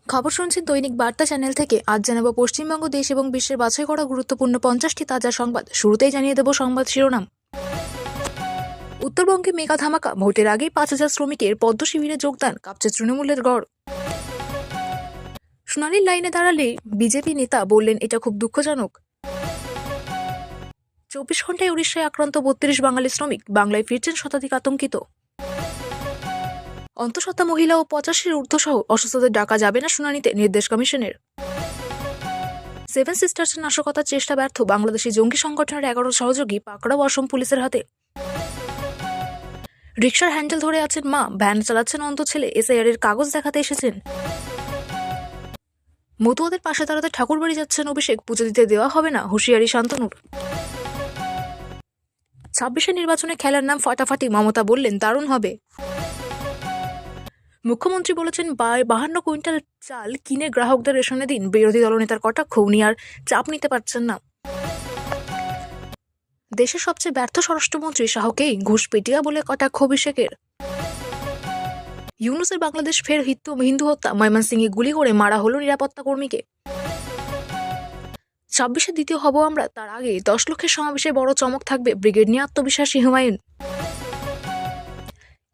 খবর শুনছেন দৈনিক বার্তা চ্যানেল থেকে। আজ জানাবো পশ্চিমবঙ্গ, দেশ এবং বিশ্বের বাছাই করা গুরুত্বপূর্ণ 50টি তাজা সংবাদ। শুরুতেই জানিয়ে দেব সংবাদ শিরোনাম। উত্তরবঙ্গে মেগা ধামাকা, ভোটের আগেই 5,000 শ্রমিকের পদ্ম শিবিরে যোগদান, কাঁপছে তৃণমূলের গড়। শুনানির লাইনে দাঁড়ালে বিজেপি নেতা বললেন এটা খুব দুঃখজনক। 24 ঘন্টায় উড়িষ্যায় আক্রান্ত 32 বাঙালি শ্রমিক, বাংলায় ফিরছেন শতাধিক আতঙ্কিত। অন্তঃসত্ত্বা মহিলা ও 85-র ঊর্ধ্বসহ অসুস্থদের ডাকা যাবে না শুনানিতে, নির্দেশ কমিশনের। সেভেন সিস্টার্সের নাশকতার চেষ্টা ব্যর্থ, বাংলাদেশি জঙ্গি সংগঠনের 11 সহযোগী পাকড়াও অসম পুলিশের হাতে। রিকশার হ্যান্ডেল ধরে আছেন মা, ভ্যান চালাচ্ছেন অন্ধ ছেলে, এসআইআর এর কাগজ দেখাতে এসেছেন। মতুয়াদের পাশে দাঁড়াতে ঠাকুরবাড়ি যাচ্ছেন অভিষেক, পুজো দিতে দেওয়া হবে না, হুঁশিয়ারি শান্তনুর। 26-এর নির্বাচনে খেলার নাম ফাটাফাটি, মমতা বললেন দারুণ হবে। মুখ্যমন্ত্রী বলেছেন 52 কুইন্টাল চাল কিনে গ্রাহকদের রেশনে দিন, বিরোধী দলনেতার কটাক্ষ, উনি আর চাপ নিতে পারছেন না। দেশের সবচেয়ে ব্যর্থ স্বরাষ্ট্রমন্ত্রী শাহকেই ঘুষ পেটিয়া বলে কটাক্ষ অভিষেকের। ইউনূসের বাংলাদেশ ফের হিন্দু হত্যা, ময়মনসিংহে গুলি করে মারা হলো নিরাপত্তা কর্মীকে। 26-এ দ্বিতীয় হব আমরা, তার আগে 10 লক্ষের সমাবেশে বড় চমক থাকবে, ব্রিগেড নিয়ে আত্মবিশ্বাসী হুমায়ুন।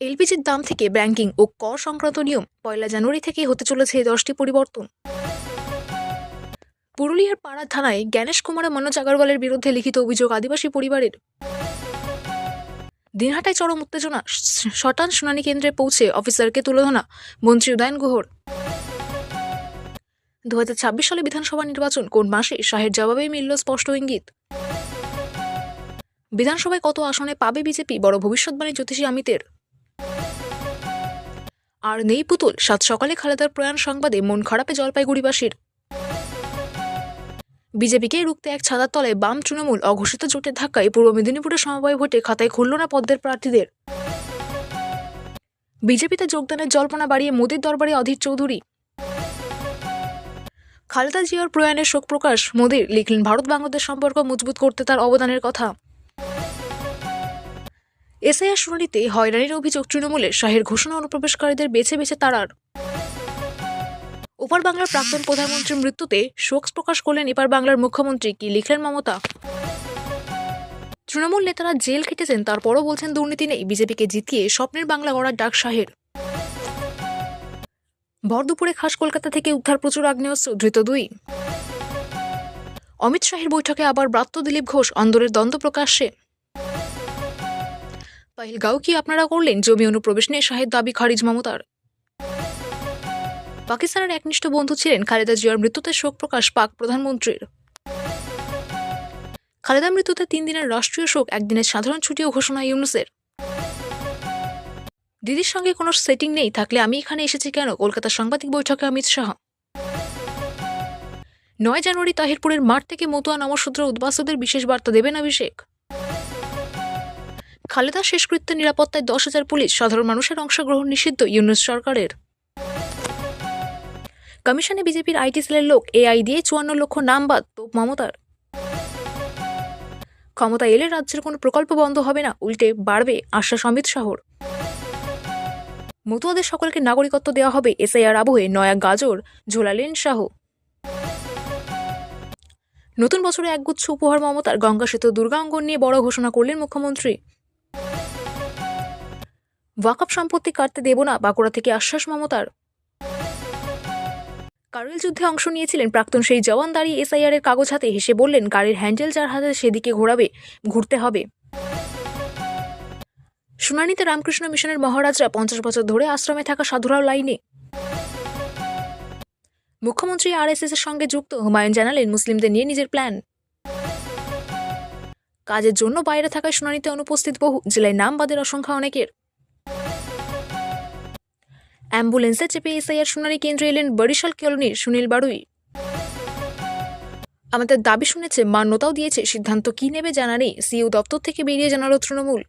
এলপিজির দাম থেকে ব্যাংকিং ও কর সংক্রান্ত নিয়ম 1 জানুয়ারি থেকে হতে চলেছে 10টি পরিবর্তন। পুরুলিয়ার পাড়া থানায় জ্ঞানেশ কুমার ও মনোজ আগরওয়ালের বিরুদ্ধে লিখিত অভিযোগ আদিবাসী পরিবারের। দিনহাটায় চরম উত্তেজনা, শটান শুনানি কেন্দ্রে পৌঁছে অফিসারকে তুলোধনা, মন্ত্রী উদয়ন গুহর। 2026 সালে বিধানসভা নির্বাচন কোন মাসে, শাহের জবাবেই মিলল স্পষ্ট ইঙ্গিত। বিধানসভায় কত আসনে পাবে বিজেপি, বড় ভবিষ্যৎবাণী জ্যোতিষী অমিতের। আর নেই পুতুল, 7 সকালে খালেদার প্রয়াণ সংবাদে মন খারাপে জলপাইগুড়িবাসীর। বিজেপিকে রুখতে এক ছাতার তলায় বাম তৃণমূল, অঘোষিত জোটের ধাক্কায় পূর্ব মেদিনীপুরের সমবায় ভোটে খাতায় খুলল না পদ্মের প্রার্থীদের। বিজেপিতে যোগদানের জল্পনা বাড়িয়ে মোদীর দরবারে অধীর চৌধুরী। খালেদা জিয়ার প্রয়াণের শোক প্রকাশ মোদীর, লিখলেন ভারত বাংলাদেশ সম্পর্ক মজবুত করতে তার অবদানের কথা। এসআইআর শুনানিতে হয়রানির অভিযোগ তৃণমূলের, শাহের ঘোষণা অনুপ্রবেশকারীদের বেছে বেছে তাড়ার। ওপার বাংলার প্রাক্তন প্রধানমন্ত্রীর মৃত্যুতে শোক প্রকাশ করলেন এপার বাংলার মুখ্যমন্ত্রী, কি লিখলেন মমতা। তৃণমূল নেতারা জেল খেটেছেন, তারপরও বলছেন দুর্নীতি নেই, বিজেপিকে জিতিয়ে স্বপ্নের বাংলা গড়ার ডাক শাহের। ভর দুপুরে খাস কলকাতা থেকে উদ্ধার প্রচুর আগ্নেয়াস্ত্র, ধৃত 2। অমিত শাহের বৈঠকে আবার ব্রাত্য দিলীপ ঘোষ, অন্দরের দ্বন্দ্ব প্রকাশ্যে। পাহেলগাঁও কি আপনারা করলেন, জমি অনুপ্রবেশ নিয়ে শাহের দাবি খারিজ মমতার। পাকিস্তানের একনিষ্ঠ বন্ধু ছিলেন, খালেদা জিয়ার মৃত্যুতে শোক প্রকাশ পাক প্রধানমন্ত্রীর। খালেদা মৃত্যুতে 3 দিনের রাষ্ট্রীয় শোক, একদিনের সাধারণ ছুটিও ঘোষণা ইউনূসের। দিদির সঙ্গে কোনো সেটিং নেই, থাকলে আমি এখানে এসেছি কেন, কলকাতার সাংবাদিক বৈঠকে অমিত শাহ। 9 জানুয়ারি তাহিরপুরের মাঠ থেকে মতুয়া নমশূদ্র উদ্বাস্তুদের বিশেষ বার্তা দেবেন অভিষেক। খালেদার শেষকৃত্যের নিরাপত্তায় 10,000 পুলিশ, সাধারণ মানুষের অংশগ্রহণ নিষিদ্ধ ইউনূস সরকারের। কমিশনে বিজেপির আইটি সেলের লোক, এআই দিয়ে 54 লক্ষ নাম বাদ, তোপ মমতার। ক্ষমতা এলে রাজ্যের কোনো প্রকল্প বন্ধ হবে না, উল্টে বাড়বে আশ্বাস অমিত শাহর। মতুয়াদের সকলকে নাগরিকত্ব দেওয়া হবে, এসআইআর আবহে নয়া গাজর ঝোলালেন শাহ। নতুন বছরে একগুচ্ছ উপহার মমতার, গঙ্গা সেতু দুর্গা অঙ্গন নিয়ে বড় ঘোষণা করলেন মুখ্যমন্ত্রী। ওয়াকফ সম্পত্তি কাটতে দেব না, বাঁকুড়া থেকে আশ্বাস মমতার। কার্গিল যুদ্ধে অংশ নিয়েছিলেন প্রাক্তন সেই জওয়ান দাঁড়িয়ে এসআইআর এর কাগজ হাতে হেসে বললেন, গাড়ির হ্যান্ডেল যার হাতে সেদিকে ঘুরতে হবে। শুনানিতে রামকৃষ্ণ মিশনের মহারাজরা 50 বছর ধরে আশ্রমে থাকা সাধুরাও লাইনে। মুখ্যমন্ত্রী আরএসএস এর সঙ্গে যুক্ত, হুমায়ুন জানালেন মুসলিমদের নিয়ে নিজের প্ল্যান। কাজের জন্য বাইরে থাকায় শুনানিতে অনুপস্থিত বহু, জেলায় নাম বাদের আশঙ্কা অনেকের। অ্যাম্বুলেন্সে চেপে এসআইআর শুনানি কেন্দ্রে এলেন বরিশাল কলোনির সুনীল বাড়ুই। আমাদের দাবি শুনেছে, মান্যতাও দিয়েছে, সিদ্ধান্ত কি নেবে জানা নেই, সিইও দপ্তর থেকে বেরিয়ে জানালো তৃণমূল।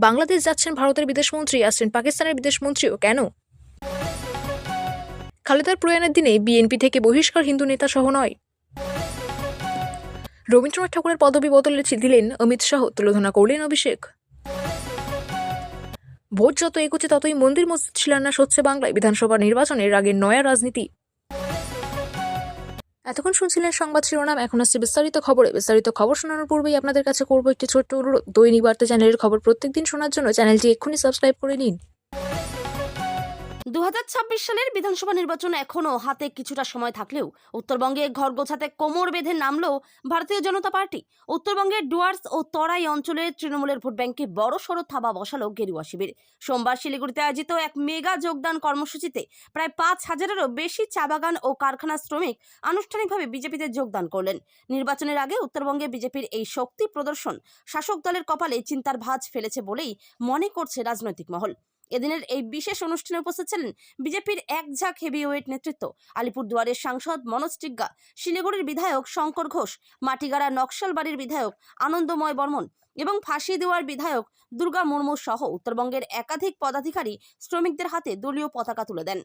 বাংলাদেশ যাচ্ছেন ভারতের বিদেশমন্ত্রী, আসছেন পাকিস্তানের বিদেশমন্ত্রীও, কেন। খালেদার প্রয়াণের দিনে বিএনপি থেকে বহিষ্কার হিন্দু নেতা সহ নয়। রবীন্দ্রনাথ ঠাকুরের পদবি বদলে দিলেন অমিত শাহ, তুলোধনা করলেন অভিষেক। ভোট যত এগোচ্ছে ততই মন্দির মসজিদ শিলান্যাস হচ্ছে বাংলায়। বিধানসভা নির্বাচনের আগে নয়া রাজনীতি। এতক্ষণ শুনছিলেন সংবাদ শিরোনাম, এখন আসছে বিস্তারিত খবরে। বিস্তারিত খবর শোনানোর পূর্বেই আপনাদের কাছে করবো একটি ছোট্ট অনুরোধ। দৈনিক বার্তা চ্যানেলের খবর প্রত্যেকদিন শোনার জন্য চ্যানেলটি এক্ষুনি সাবস্ক্রাইব করে নিন। 2026 সালের বিধানসভা নির্বাচন এখনো হাতে কিছুটা সময় থাকলেও উত্তরবঙ্গে ঘর গোছাতে কোমর বেঁধে নামলো ভারতীয় জনতা পার্টি। উত্তরবঙ্গের ডুয়ার্স ও তরাই অঞ্চলে তৃণমূলের ভোট ব্যাংকে বড় সড়ো থাবা বসালো গেরুয়া শিবির। সোমবার শিলিগুড়িতে আয়োজিত এক মেগা যোগদান কর্মসূচিতে প্রায় 5,000-এরও বেশি চা বাগান ও কারখানা শ্রমিক আনুষ্ঠানিকভাবে বিজেপিতে যোগদান করলেন। নির্বাচনের আগে উত্তরবঙ্গে বিজেপির এই শক্তি প্রদর্শন শাসক দলের কপালে চিন্তার ভাঁজ ফেলেছে বলেই মনে করছে রাজনৈতিক মহল। এদিনের এই বিশেষ অনুষ্ঠানে উপস্থিত ছিলেন বিজেপির এক ঝাঁক হেভিওয়েট নেতৃত্ব, আলিপুরদুয়ারের সাংসদ মনোজ টিগ্গা, শিলিগুড়ির বিধায়ক শঙ্কর ঘোষ, মাটিগাড়া নকশালবাড়ির বিধায়ক আনন্দময় বর্মন এবং ফাঁসি দেওয়ার বিধায়ক দুর্গা মুর্মু সহ উত্তরবঙ্গের একাধিক পদাধিকারী শ্রমিকদের হাতে দলীয় পতাকা তুলে দেন।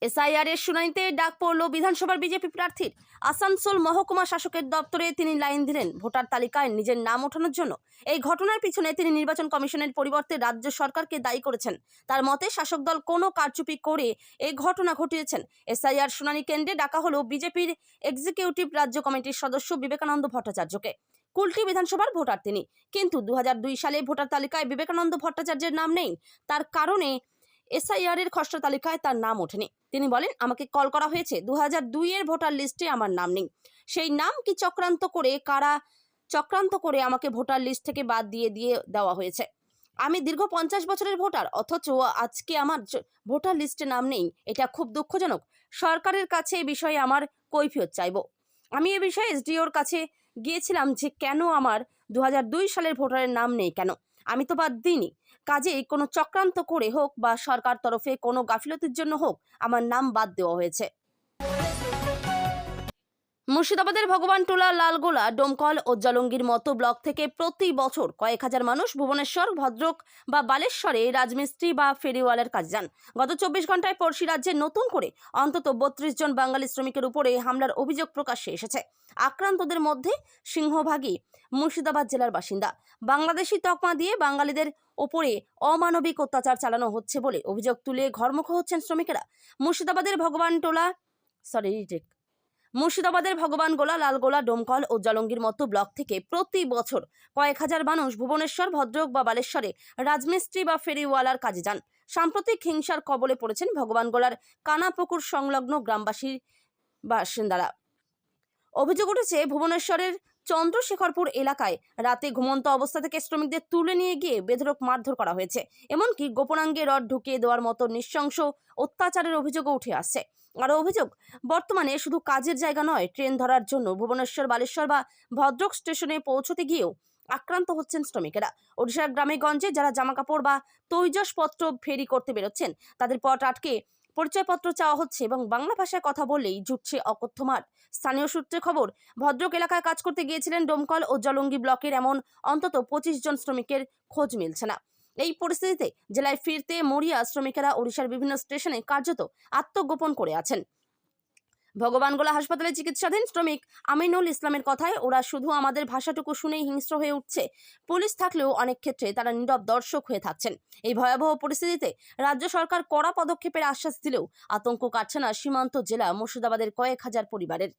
এসআইআর এর শুনানিতে ডাক পড়ল বিধানসভার বিজেপি প্রার্থীর। আসানসোল মহকুমা শাসকের দপ্তরে তিনি লাইন দিলেন ভোটার তালিকায় নিজের নাম ওঠানোর জন্য। এই ঘটনার পিছনে তিনি নির্বাচন কমিশনের পরিবর্তে রাজ্য সরকারকে দায়ী করেছেন। তার মতে শাসক দল কোনো কারচুপি করে এই ঘটনা ঘটিয়েছেন। এসআইআর শুনানি কেন্দ্রে ডাকা হলো বিজেপির এক্সিকিউটিভ রাজ্য কমিটির সদস্য বিবেকানন্দ ভট্টাচার্যকে। কুলটি বিধানসভার ভোটার তিনি, কিন্তু 2002 সালে ভোটার তালিকায় বিবেকানন্দ ভট্টাচার্যের নাম নেই। তার কারণে এসআইআর এর খসড়া তালিকায় তার নাম ওঠেনি। তিনি বলেন, আমাকে কল করা হয়েছে, 2002 এর ভোটার লিস্টে আমার নাম নেই। সেই নাম কি কারা চক্রান্ত করে আমাকে ভোটার লিস্ট থেকে বাদ দিয়ে দেওয়া হয়েছে। আমি দীর্ঘ 50 বছরের ভোটার, অথচ আজকে আমার ভোটার লিস্টে নাম নেই। এটা খুব দুঃখজনক। সরকারের কাছে এই বিষয়ে আমার কৈফিয়ত চাইব। আমি এ বিষয়ে এসডিওর কাছে গিয়েছিলাম যে কেন আমার 2002 সালের ভোটারের নাম নেই কেন। আমি তো বাদ দিইনি। কাজেই কোনো চক্রান্ত করে হোক বা সরকার তরফে কোনো গাফিলতির জন্য হোক আমার নাম বাদ দেওয়া হয়েছে। মুর্শিদাবাদের ভগবানটোলা, লালগোলা, ডোমকল ও জলঙ্গির মতো ব্লক থেকে প্রতি বছর কয়েক হাজার মানুষ ভুবনেশ্বর, ভদ্রক বা বালেশ্বরে রাজমিস্ত্রি বা ফেরিওয়ালার কাজ যান। গত 24 ঘন্টায় পড়শি রাজ্যে নতুন করে অন্তত 32 জন বাঙালি শ্রমিকের উপরে হামলার অভিযোগ প্রকাশ্যে এসেছে। আক্রান্তদের মধ্যে সিংহভাগই মুর্শিদাবাদ জেলার বাসিন্দা। বাংলাদেশি তকমা দিয়ে বাঙালিদের ওপরে অমানবিক অত্যাচার চালানো হচ্ছে বলে অভিযোগ তুলে ঘরমুখ হচ্ছেন শ্রমিকেরা। মুর্শিদাবাদের ভগবানগোলা, লালগোলা, ডোমকল ও জলঙ্গির মতো ব্লক থেকে প্রতি বছর কয়েক হাজার মানুষ ভুবনেশ্বর, ভদ্রক বা বালেশ্বরে রাজমিস্ত্রি বা ফেরিওয়ালার কাজে যান। সাম্প্রতিক হিংসার কবলে পড়েছেন ভগবানগোলার কানাপুকুর সংলগ্ন গ্রামবাসীর বাসিন্দারা। অভিযোগ উঠেছে, ভুবনেশ্বরের চন্দ্রশেখরপুর এলাকায় রাতে ঘুমন্ত অবস্থা থেকে শ্রমিকদের তুলে নিয়ে গিয়ে বেধড়ক মারধর করা হয়েছে। এমনকি গোপনাঙ্গে রড ঢুকিয়ে দেওয়ার মতো নৃশংস অত্যাচারের অভিযোগও উঠে আসছে। আরও অভিযোগ, বর্তমানে শুধু কাজের জায়গা নয়, ট্রেন ধরার জন্য ভুবনেশ্বর, বালেশ্বর বা ভদ্রক স্টেশনে পৌঁছতে গিয়েও আক্রান্ত হচ্ছেন শ্রমিকেরা। ওড়িশার গ্রামে গঞ্জে যারা জামাকাপড় বা তৈজসপত্র ফেরি করতে বেরোচ্ছেন তাদের পথ আটকে পরিচয়পত্র চাওয়া হচ্ছে এবং বাংলা ভাষায় কথা বললেই জুটছে অকথ্য মার। স্থানীয় সূত্রে খবর, ভদ্রক এলাকায় কাজ করতে গিয়েছিলেন ডোমকল ও জলঙ্গি ব্লকের এমন অন্তত 25 জন শ্রমিকের খোঁজ মিলছে না। এই পরিস্থিতিতে জেলায় ফিরতে মরিয়া শ্রমিকেরা ওড়িশার বিভিন্ন স্টেশনে কার্যত আত্মগোপন করে আছেন। ভগবানগোলা হাসপাতালে চিকিৎসাধীন শ্রমিক আমিনুল ইসলামের কথায়, ওরা শুধু আমাদের ভাষাটুকু শুনেই হিংস্র হয়ে উঠছে। পুলিশ থাকলেও অনেক ক্ষেত্রে তারা নীরব দর্শক হয়ে থাকছেন। এই ভয়াবহ পরিস্থিতিতে রাজ্য সরকার কড়া পদক্ষেপের আশ্বাস দিলেও আতঙ্ক কাটছে না সীমান্ত জেলা মুর্শিদাবাদের কয়েক হাজার পরিবারের।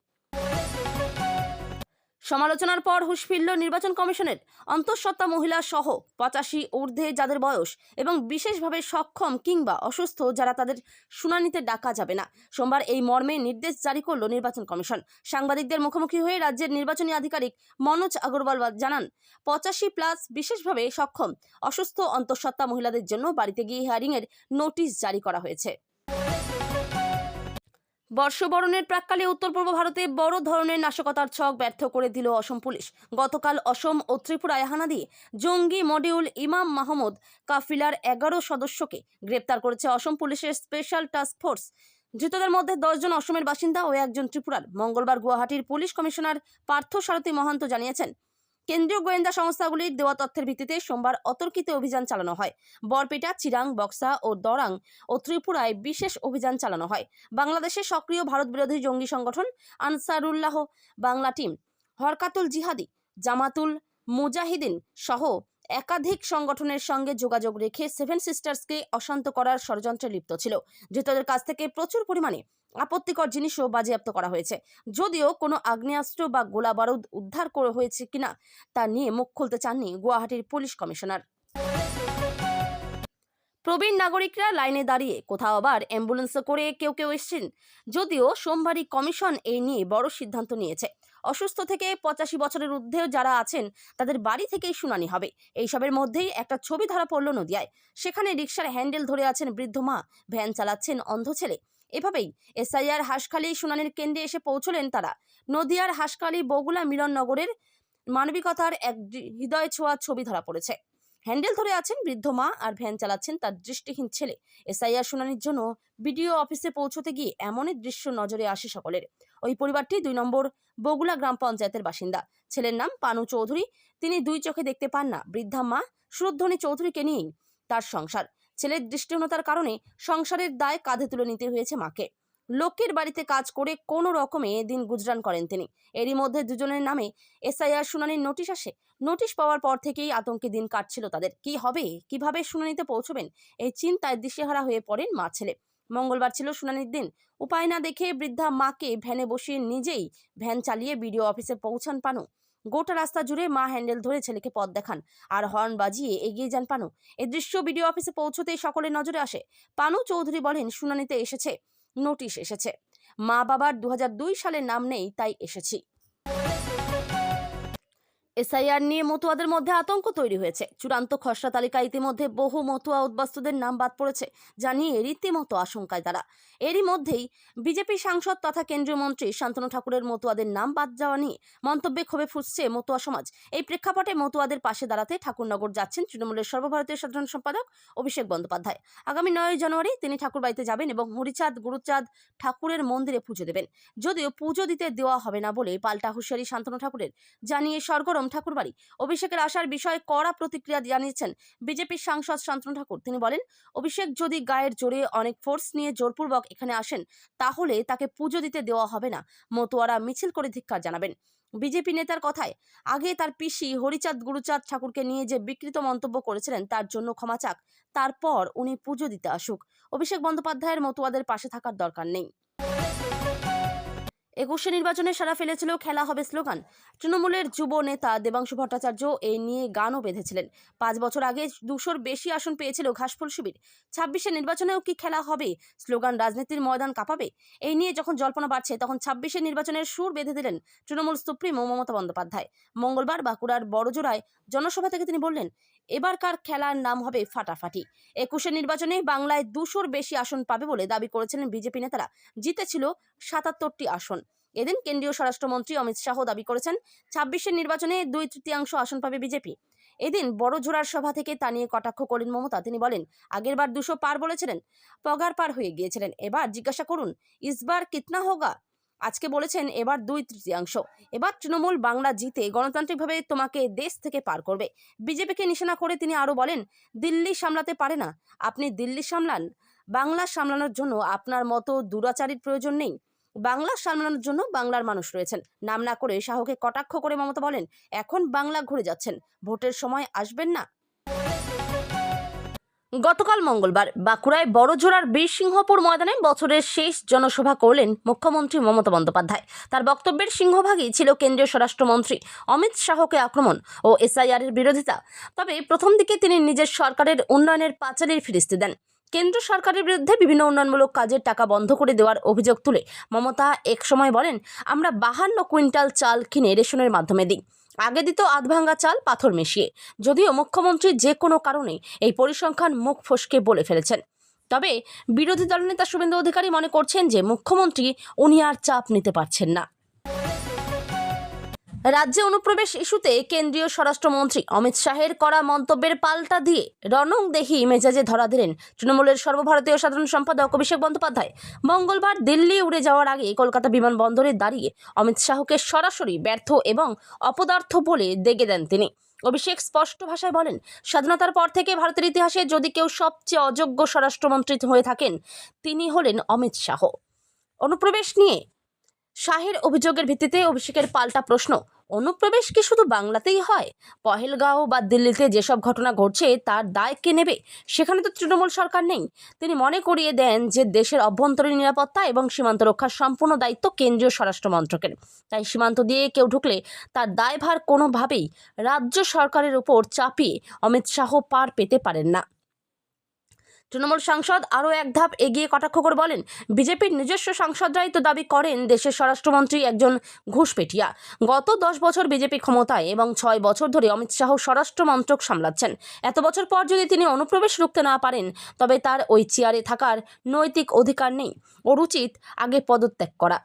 সমালোচনার পর হুঁশ ফিরল নির্বাচন কমিশনের। অন্তঃসত্ত্বা মহিলা সহ 85 ঊর্ধ্বে যাদের বয়স এবং বিশেষভাবে সক্ষম কিংবা অসুস্থ যারা, তাদের শুনানিতে ডাকা যাবে না। সোমবার এই মর্মে নির্দেশ জারি করল নির্বাচন কমিশন। সাংবাদিকদের মুখোমুখি হয়ে রাজ্যের নির্বাচনী আধিকারিক মনোজ আগরওয়াল জানান, 85+ বিশেষভাবে সক্ষম অসুস্থ অন্তঃসত্ত্বা মহিলাদের জন্য বাড়িতে গিয়ে হিয়ারিংয়ের নোটিশ জারি করা হয়েছে। বর্ষবরণের প্রাক্কালে উত্তর পূর্ব ভারতে বড় ধরনের নাশকতার ছক ব্যর্থ করে দিল অসম পুলিশ। গতকাল অসম ও ত্রিপুরায় হানা দিয়ে জঙ্গি মডিউল ইমাম মাহমুদ কাফিলার 11 সদস্যকে গ্রেপ্তার করেছে অসম পুলিশের স্পেশাল টাস্ক ফোর্স। ধৃতদের মধ্যে 10 জন অসমের বাসিন্দা ও 1 জন ত্রিপুরার। মঙ্গলবার গুয়াহাটির পুলিশ কমিশনার পার্থ সারথী মহান্ত জানিয়েছেন, কেন্দ্রীয় গোয়েন্দা সংস্থাগুলির দেওয়া তথ্যের ভিত্তিতে সোমবার অতর্কিত অভিযান চালানো হয়। বরপেটা, চিরাং, বক্সা ও দরাং ও ত্রিপুরায় বিশেষ অভিযান চালানো হয়। বাংলাদেশের সক্রিয় ভারত বিরোধী জঙ্গি সংগঠন আনসারুল্লাহ বাংলা টিম, হরকাতুল জিহাদি, জামাতুল মুজাহিদিন সহ একাধিক সংগঠনের সঙ্গে যোগাযোগ রেখে সেভেন সিস্টার্সকে অশান্ত করার ষড়যন্ত্রে লিপ্ত ছিল। ধৃতদের কাছ থেকে প্রচুর পরিমাণে আপত্তিকর জিনিসও বাজেয়াপ্ত করা হয়েছে। যদিও কোনো আগ্নেয়াস্ত্র বা গোলা বারুদ উদ্ধার হয়েছে কিনা তা নিয়ে মুখ খুলতে চাননি গুয়াহাটির পুলিশ কমিশনার। প্রবীণ নাগরিকরা লাইনে দাঁড়িয়ে, কোথাও আবার অ্যাম্বুলেন্সে করে কেউ কেউ এসেছেন। যদিও সোমবারই কমিশন এই নিয়ে বড় সিদ্ধান্ত নিয়েছে। অসুস্থ থেকে 85 বছরের ঊর্ধ্বেও যারা আছেন তাদের বাড়ি থেকেই শুনানি হবে। এইসবের মধ্যেই একটা ছবি ধরা পড়ল নদিয়ায়। সেখানে রিকশার হ্যান্ডেল ধরে আছেন বৃদ্ধ মা, ভ্যান চালাচ্ছেন অন্ধ ছেলে। এভাবেই এসআইআর হাসখালি শুনানির কেন্দ্রে এসে পৌঁছলেন তারা। নদিয়ার হাসখালি বগুলা মিলননগরের মানবিকতার এক হৃদয় ছোঁয়া ছবি ধরা পড়েছে। হ্যান্ডেল ধরে আছেন বৃদ্ধ মা আর ভ্যান চালাচ্ছেন তার দৃষ্টিহীন ছেলে। এসআইআর শুনানির জন্য বিডিও অফিসে পৌঁছতে গিয়ে এমনই দৃশ্য নজরে আসে সকলের। ওই পরিবারটি 2 নম্বর বগুলা গ্রাম পঞ্চায়েতের বাসিন্দা। ছেলের নাম পানু চৌধুরী। তিনি 2 চোখে দেখতে পান না। বৃদ্ধা মা সুরধ্বনি চৌধুরীকে নিয়েই তার সংসার। ছেলের দৃষ্টিহীনতার কারণে সংসারের দায় কাঁধে তুলে নিতে হয়েছে মাকে। লোকের বাড়িতে কাজ করে কোনো রকমে দিন গুজরান করেন তিনি। এরই মধ্যে দুজনের নামে এসআইআর শুনানির নোটিশ আসে। নোটিশ পাওয়ার পর থেকেই আতঙ্কে দিন কাটছিল তাদের। কি হবে, কিভাবে শুনানিতে পৌঁছবেন, এই চিন্তায় দিশেহারা হয়ে পড়েন মা ছেলে। মঙ্গলবার ছিল শুনানির দিন। উপায় না দেখে বৃদ্ধা মাকে ভ্যানে বসিয়ে নিজেই ভ্যান চালিয়ে বিডিও অফিসে পৌঁছান পানু। গোটা রাস্তা জুড়ে মা হ্যান্ডেল ধরে ছেলেকে পথ দেখান আর হর্ন বাজিয়ে এগিয়ে যান পানু। এই দৃশ্য বিডিও অফিসে পৌঁছতেই সকলের নজরে আসে। পানু চৌধুরী বলেন, শুনানিতে এসেছে, নোটিশ এসেছে। মা বাবার 2002 সালের নাম নেই, তাই এসেছি। এসআইআর নিয়ে মতুয়াদের মধ্যে আতঙ্ক তৈরি হয়েছে। চূড়ান্ত খসড়া তালিকায় ইতিমধ্যে বহু মতুয়া উদ্বাস্তুদের নাম বাদ পড়েছে, জানিয়ে রীতিমতো আশঙ্কায় তারা। এরই মধ্যেই বিজেপি সাংসদ তথা কেন্দ্রীয় মন্ত্রী শান্তনু ঠাকুরের মতুয়াদের নাম বাদ যাওয়া নিয়ে মন্তব্যে ক্ষোভে ফুঁসছে মতুয়া সমাজ। এই প্রেক্ষাপটে মতুয়াদের পাশে দাঁড়াতে ঠাকুরনগর যাচ্ছেন তৃণমূলের সর্বভারতীয় সাধারণ সম্পাদক অভিষেক বন্দ্যোপাধ্যায়। আগামী 9 জানুয়ারি তিনি ঠাকুরবাড়িতে যাবেন এবং হরিচাঁদ গুরুচাঁদ ঠাকুরের মন্দিরে পুজো দেবেন। যদিও পুজো দিতে দেওয়া হবে না বলে পাল্টা হুঁশিয়ারি শান্তনু ঠাকুরের, জানিয়ে সরগরম ঠাকুরবাড়ি। অভিষেকের আসার বিষয়ে কড়া প্রতিক্রিয়া জানিয়েছেন বিজেপির সাংসদ শান্তনু ঠাকুর। তিনি বলেন, অভিষেক যদি গায়ের জোরে অনেক ফোর্স নিয়ে জোরপূর্বক এখানে আসেন তাহলে তাকে পুজো দিতে দেওয়া হবে না। মতুয়ারা মিছিল করে ধিক্কার জানাবেন। বিজেপি নেতার কথায়, আগে তার পিসি হরিচাঁদ গুরুচাঁদ ঠাকুরকে নিয়ে যে বিকৃত মন্তব্য করেছিলেন তার জন্য ক্ষমা চাক, তারপর উনি পুজো দিতে আসুক। অভিষেক বন্দ্যোপাধ্যায়ের মতুয়াদের পাশে থাকার দরকার নেই। 21 নির্বাচনে সারা ফেলেছিল খেলা হবে স্লোগান। তৃণমূলের যুব নেতা দেবাংশু ভট্টাচার্য এই নিয়ে গানও বেঁধেছিলেন। 5 বছর আগে 200-র বেশি আসন পেয়েছিল ঘাসফুল শিবির। 26-এর নির্বাচনেও কি খেলা হবে? স্লোগান রাজনীতির ময়দান কাঁপাবে। এই নিয়ে যখন জল্পনা বাড়ছে তখন 26-এর নির্বাচনের সুর বেঁধে দিলেন তৃণমূল সুপ্রিমো মমতা বন্দ্যোপাধ্যায়। মঙ্গলবার বাঁকুড়ার বড়জোড়ায় জনসভা থেকে তিনি বললেন, এবারকার খেলার নাম হবে ফাটাফাটি। 21-এর নির্বাচনে বাংলায় 200-র বেশি আসন পাবে বলে দাবি করেছিলেন বিজেপি নেতারা। জিতেছিল 77টি আসন। এদিন কেন্দ্রীয় স্বরাষ্ট্রমন্ত্রী অমিত শাহ দাবি করেছেন 26-এর নির্বাচনে 2/3 আসন পাবে বিজেপি। এদিন বড়জোড়ার সভা থেকে তা নিয়ে কটাক্ষ করলেন মমতা। তিনি বলেন, আগেরবার 200 পার বলেছিলেন, পগার পার হয়ে গিয়েছিলেন। এবার জিজ্ঞাসা করুন, ইসবার কিতনা হোগা? আজকে বলেছেন এবার 2/3। এবার তৃণমূল বাংলা জিতে গণতান্ত্রিকভাবে তোমাকে দেশ থেকে পার করবে। বিজেপিকে নিশানা করে তিনি আরো বলেন, দিল্লি সামলাতে পারে না, আপনি দিল্লি সামলান। বাংলা সামলানোর জন্য আপনার মতো দুরাচারীর প্রয়োজন নেই। বাংলা সামলানোর জন্য বাংলার মানুষ রয়েছেন। নাম না করে শাহকে কটাক্ষ করে মমতা বলেন, এখন বাংলা ঘুরে যাচ্ছেন, ভোটের সময় আসবেন না। গতকাল মঙ্গলবার বাঁকুড়ায় বড়জোড়ার বীরসিংহপুর ময়দানে বছরের শেষ জনসভা করলেন মুখ্যমন্ত্রী মমতা বন্দ্যোপাধ্যায়। তার বক্তব্যের সিংহভাগই ছিল কেন্দ্রীয় স্বরাষ্ট্রমন্ত্রী অমিত শাহকে আক্রমণ ও এসআইআর এর বিরোধিতা। তবে প্রথম দিকে তিনি নিজের সরকারের উন্নয়নের পাঁচালির ফিরিস্তি দেন। কেন্দ্র সরকারের বিরুদ্ধে বিভিন্ন উন্নয়নমূলক কাজের টাকা বন্ধ করে দেওয়ার অভিযোগ তুলে মমতা এক সময় বলেন, আমরা 52 কুইন্টাল চাল কিনে রেশনের মাধ্যমে দিই। আগে দিত আধভাঙ্গা চাল পাথর মিশিয়ে। যদিও মুখ্যমন্ত্রী যে কোনো কারণে এই পরিসংখ্যান মুখ ফসকে বলে ফেলেছেন। তবে বিরোধী দলনেতা শুভেন্দু অধিকারী মনে করছেন যে মুখ্যমন্ত্রী উনি আর চাপ নিতে পারছেন না। রাজ্যে অনুপ্রবেশ ইস্যুতে কেন্দ্রীয় স্বরাষ্ট্রমন্ত্রী অমিত শাহের করা মন্তব্যের পাল্টা দিয়ে রণংদেহী মেজাজে ধরা দিলেন তৃণমূলের সর্বভারতীয় সাধারণ সম্পাদক অভিষেক বন্দ্যোপাধ্যায়। মঙ্গলবার দিল্লি উড়ে যাওয়ার আগে কলকাতা বিমানবন্দরে দাঁড়িয়ে অমিত শাহকে সরাসরি ব্যর্থ এবং অপদার্থ বলে দেগে দেন তিনি। অভিষেক স্পষ্ট ভাষায় বলেন, স্বাধীনতার পর থেকে ভারতের ইতিহাসে যদি কেউ সবচেয়ে অযোগ্য স্বরাষ্ট্রমন্ত্রী হয়ে থাকেন তিনি হলেন অমিত শাহ। অনুপ্রবেশ নিয়ে শাহের অভিযোগের ভিত্তিতে অভিষেকের পাল্টা প্রশ্ন, অনুপ্রবেশ কি শুধু বাংলাতেই হয়? পহেলগাঁও বা দিল্লিতে যেসব ঘটনা ঘটছে তার দায় কে নেবে? সেখানে তো তৃণমূল সরকার নেই। তিনি মনে করিয়ে দেন যে দেশের অভ্যন্তরীণ নিরাপত্তা এবং সীমান্ত রক্ষার সম্পূর্ণ দায়িত্ব কেন্দ্রীয় স্বরাষ্ট্র মন্ত্রকের। তাই সীমান্ত দিয়ে কেউ ঢুকলে তার দায়ভার কোনোভাবেই রাজ্য সরকারের উপর চাপিয়ে অমিত শাহ পার পেতে পারেন না। তৃণমূল সাংসদ আরও এক ধাপ এগিয়ে কটাক্ষ করে বলেন, বিজেপির নিজস্ব সাংসদরাই তো দাবি করেন দেশের স্বরাষ্ট্রমন্ত্রী একজন ঘুষপেটিয়া। গত 10 বছর বিজেপি ক্ষমতায় এবং 6 বছর ধরে অমিত শাহ স্বরাষ্ট্র মন্ত্রক সামলাচ্ছেন। এত বছর পর যদি তিনি অনুপ্রবেশ রুখতে না পারেন, তবে তার ওই চেয়ারে থাকার নৈতিক অধিকার নেই। ওর উচিত আগে পদত্যাগ করা।